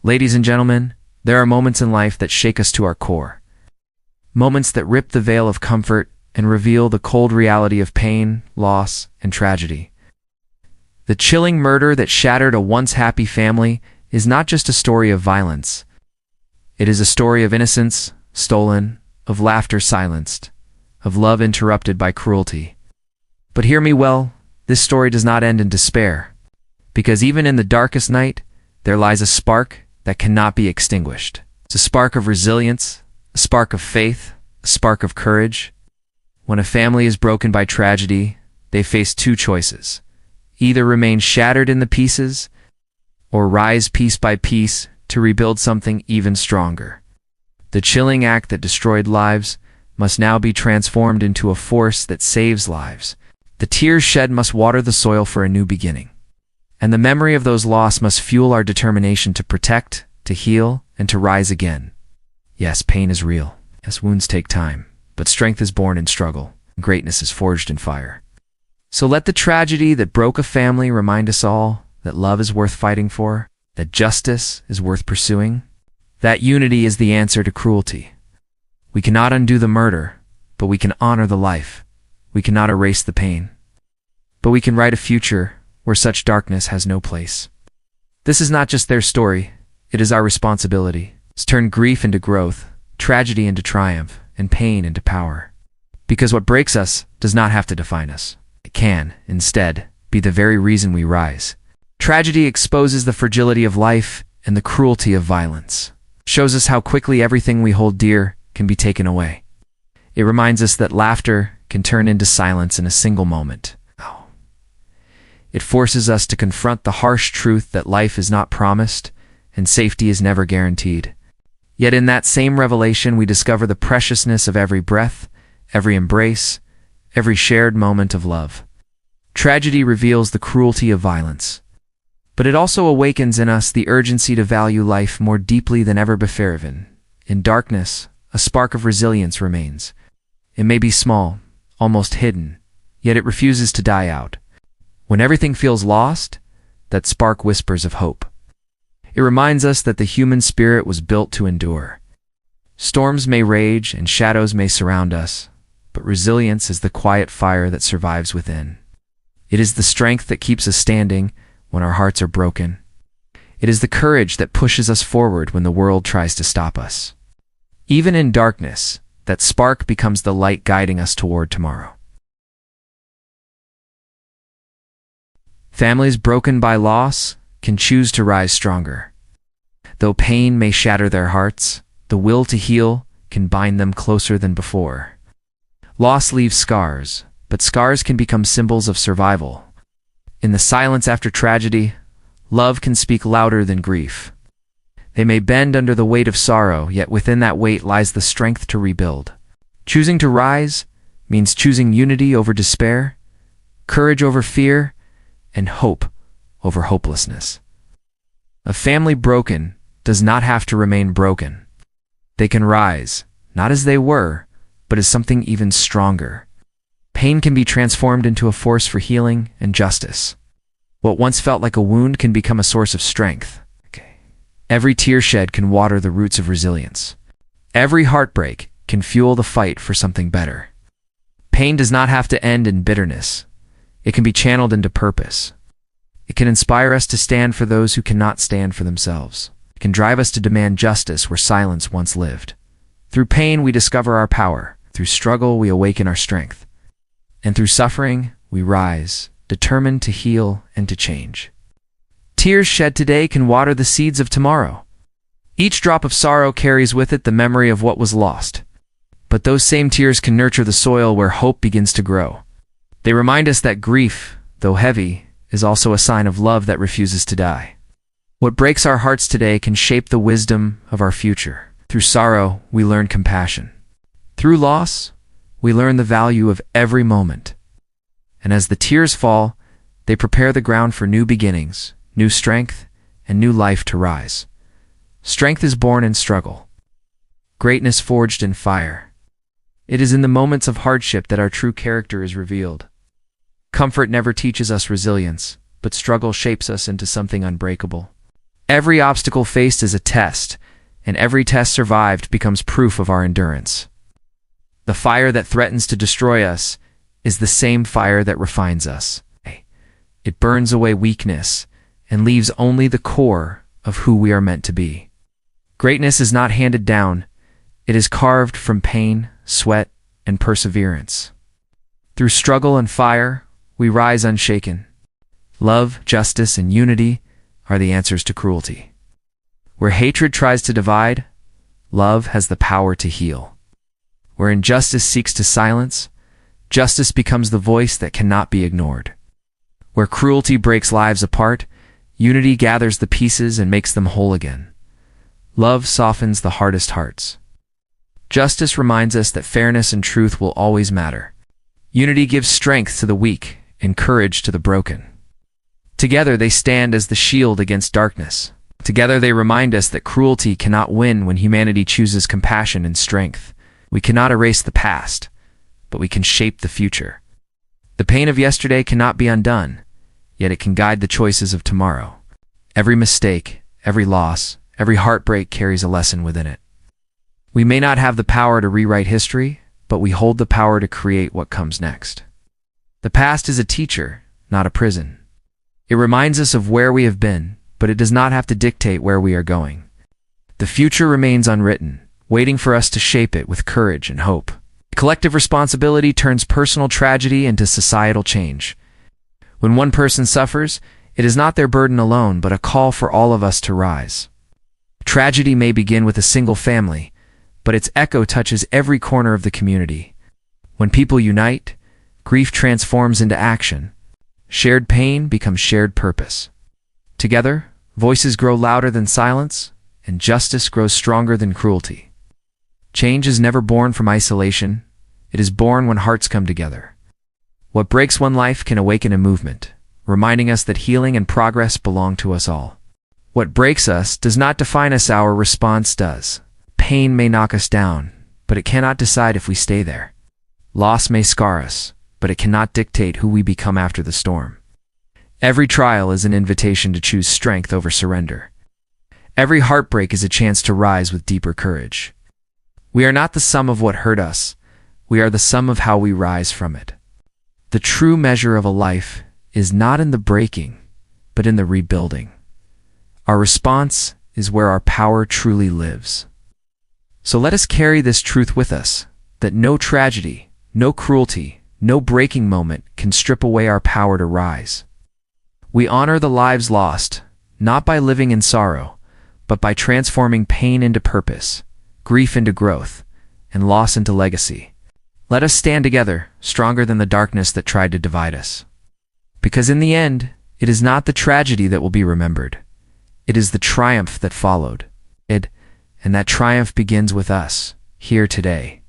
Ladies and gentlemen, there are moments in life that shake us to our core. Moments that rip the veil of comfort and reveal the cold reality of pain, loss, and tragedy. The chilling murder that shattered a once happy family is not just a story of violence. It is a story of innocence stolen, of laughter silenced, of love interrupted by cruelty. But hear me well, this story does not end in despair, because even in the darkest night, there lies a spark that cannot be extinguished. It's a spark of resilience, a spark of faith, a spark of courage. When a family is broken by tragedy, they face two choices: either remain shattered in the pieces, or rise piece by piece to rebuild something even stronger. The chilling act that destroyed lives must now be transformed into a force that saves lives. The tears shed must water the soil for a new beginning. And the memory of those lost must fuel our determination to protect, to heal, and to rise again. Yes, pain is real. Yes, wounds take time. But strength is born in struggle, and greatness is forged in fire. So let the tragedy that broke a family remind us all that love is worth fighting for, that justice is worth pursuing, that unity is the answer to cruelty. We cannot undo the murder, but we can honor the life. We cannot erase the pain, but we can write a future where such darkness has no place. This is not just their story, it is our responsibility. It's turn grief into growth, tragedy into triumph, and pain into power. Because what breaks us does not have to define us. It can, instead, be the very reason we rise. Tragedy exposes the fragility of life and the cruelty of violence. Shows us how quickly everything we hold dear can be taken away. It reminds us that laughter can turn into silence in a single moment. It forces us to confront the harsh truth that life is not promised and safety is never guaranteed. Yet in that same revelation, we discover the preciousness of every breath, every embrace, every shared moment of love. Tragedy reveals the cruelty of violence, but it also awakens in us the urgency to value life more deeply than ever before. In darkness, a spark of resilience remains. It may be small, almost hidden, yet it refuses to die out. When everything feels lost, that spark whispers of hope. It reminds us that the human spirit was built to endure. Storms may rage and shadows may surround us, but resilience is the quiet fire that survives within. It is the strength that keeps us standing when our hearts are broken. It is the courage that pushes us forward when the world tries to stop us. Even in darkness, that spark becomes the light guiding us toward tomorrow. Families broken by loss can choose to rise stronger. Though pain may shatter their hearts, the will to heal can bind them closer than before. Loss leaves scars, but scars can become symbols of survival. In the silence after tragedy, love can speak louder than grief. They may bend under the weight of sorrow, yet within that weight lies the strength to rebuild. Choosing to rise means choosing unity over despair, courage over fear, and hope over hopelessness. A family broken does not have to remain broken. They can rise, not as they were, but as something even stronger. Pain can be transformed into a force for healing and justice. What once felt like a wound can become a source of strength. Every tear shed can water the roots of resilience. Every heartbreak can fuel the fight for something better. Pain does not have to end in bitterness. It can be channeled into purpose. It can inspire us to stand for those who cannot stand for themselves. It can drive us to demand justice where silence once lived. Through pain, we discover our power. Through struggle, we awaken our strength. And through suffering, we rise, determined to heal and to change. Tears shed today can water the seeds of tomorrow. Each drop of sorrow carries with it the memory of what was lost. But those same tears can nurture the soil where hope begins to grow. They remind us that grief, though heavy, is also a sign of love that refuses to die. What breaks our hearts today can shape the wisdom of our future. Through sorrow, we learn compassion. Through loss, we learn the value of every moment. And as the tears fall, they prepare the ground for new beginnings, new strength, and new life to rise. Strength is born in struggle. Greatness forged in fire. It is in the moments of hardship that our true character is revealed. Comfort never teaches us resilience, but struggle shapes us into something unbreakable. Every obstacle faced is a test, and every test survived becomes proof of our endurance. The fire that threatens to destroy us is the same fire that refines us. It burns away weakness and leaves only the core of who we are meant to be. Greatness is not handed down. It is carved from pain, sweat, and perseverance. Through struggle and fire, we rise unshaken. Love, justice, and unity are the answers to cruelty. Where hatred tries to divide, love has the power to heal. Where injustice seeks to silence, justice becomes the voice that cannot be ignored. Where cruelty breaks lives apart, unity gathers the pieces and makes them whole again. Love softens the hardest hearts. Justice reminds us that fairness and truth will always matter. Unity gives strength to the weak and courage to the broken. Together they stand as the shield against darkness. Together they remind us that cruelty cannot win when humanity chooses compassion and strength. We cannot erase the past, but we can shape the future. The pain of yesterday cannot be undone, yet it can guide the choices of tomorrow. Every mistake, every loss, every heartbreak carries a lesson within it. We may not have the power to rewrite history, but we hold the power to create what comes next. The past is a teacher, not a prison. It reminds us of where we have been, but it does not have to dictate where we are going. The future remains unwritten, waiting for us to shape it with courage and hope. Collective responsibility turns personal tragedy into societal change. When one person suffers, it is not their burden alone, but a call for all of us to rise. Tragedy may begin with a single family, but its echo touches every corner of the community. When people unite, grief transforms into action. Shared pain becomes shared purpose. Together, voices grow louder than silence, and justice grows stronger than cruelty. Change is never born from isolation. It is born when hearts come together. What breaks one life can awaken a movement, reminding us that healing and progress belong to us all. What breaks us does not define us, our response does. Pain may knock us down, but it cannot decide if we stay there. Loss may scar us, but it cannot dictate who we become after the storm. Every trial is an invitation to choose strength over surrender. Every heartbreak is a chance to rise with deeper courage. We are not the sum of what hurt us. We are the sum of how we rise from it. The true measure of a life is not in the breaking, but in the rebuilding. Our response is where our power truly lives. So let us carry this truth with us, that no tragedy, no cruelty, no breaking moment can strip away our power to rise. We honor the lives lost, not by living in sorrow, but by transforming pain into purpose, grief into growth, and loss into legacy. Let us stand together, stronger than the darkness that tried to divide us. Because in the end, it is not the tragedy that will be remembered. It is the triumph that followed. And that triumph begins with us, here today.